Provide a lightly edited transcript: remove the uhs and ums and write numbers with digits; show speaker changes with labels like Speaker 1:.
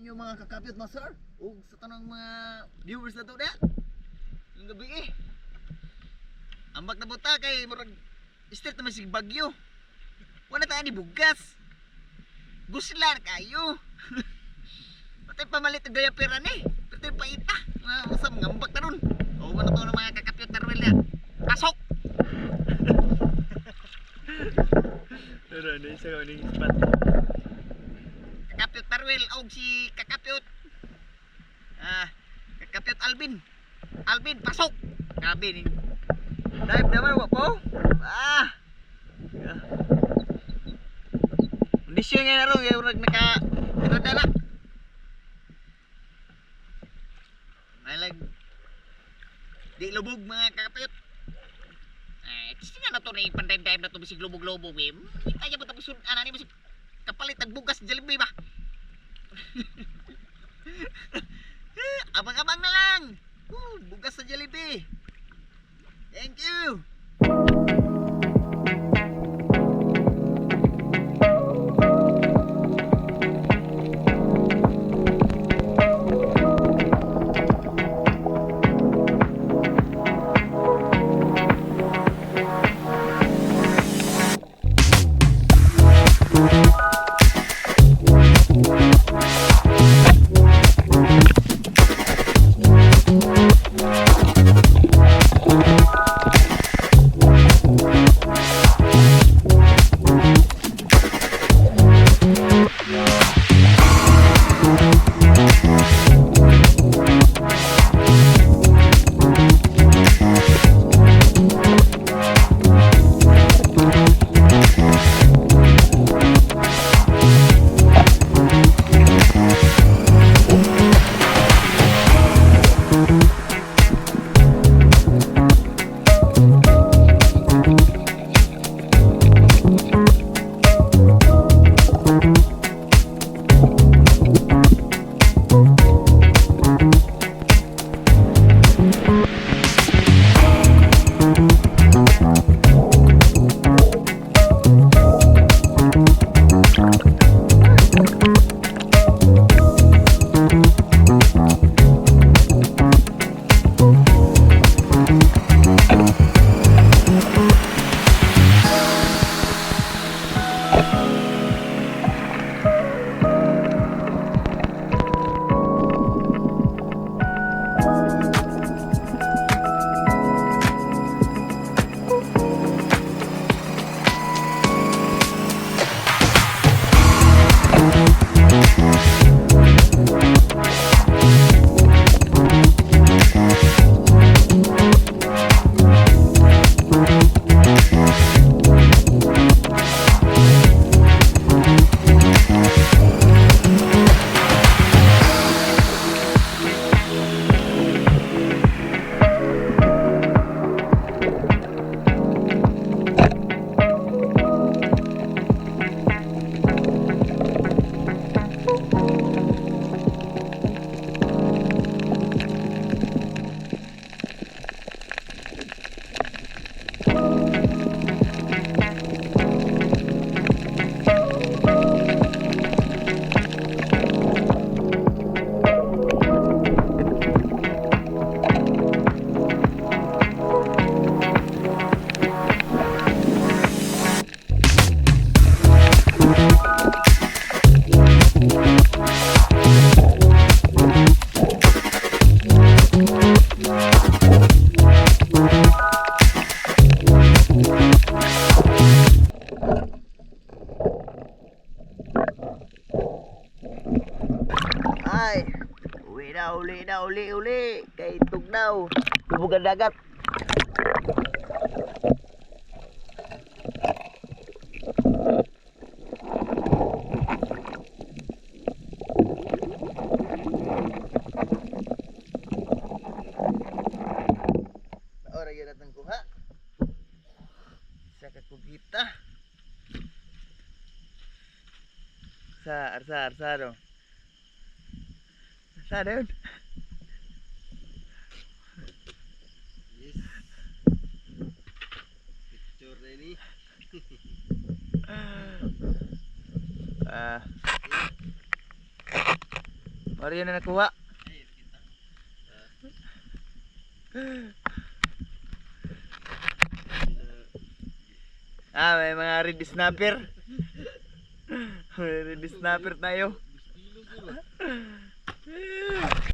Speaker 1: Inyo mga kakapyot master ug sa tanang mga viewers na to da. Yung gabi ambak na buta kay murag street naman si bagyo. Wala tayo ni bugas. Guslan kayo. Patay pamalit ang gaya pera ni. Patay paita. Masam ngambak na ron. O wala to ng mga kakapyot tarwil yan. Pasok!
Speaker 2: Pero ano isa ka ning spot.
Speaker 1: Kakapyot tarwil og si kakapyot. Kakapyot Alvin. Alvin pasok. Grabe ni. Dive naman wa po. Kondisyon nga na ron kaya urag naka may lag di lubog mga kakapyot. Kasi nga na to na ipandive-dive na to bisig lubog-lubog eh. Kita niya ba tapos ana ni bisig kapalit nagbugas Jollibee ba? Abang-abang na lang. Bugas sa Jollibee. Thank you. Ay, uli kay tugnaw tubugan dagat. Ora gyud natang kuha sa kakugita sa do sa doon.
Speaker 2: Yes. Picture na ini.
Speaker 1: Mario na nakuha. May mga red snapper. May red snapper tayo.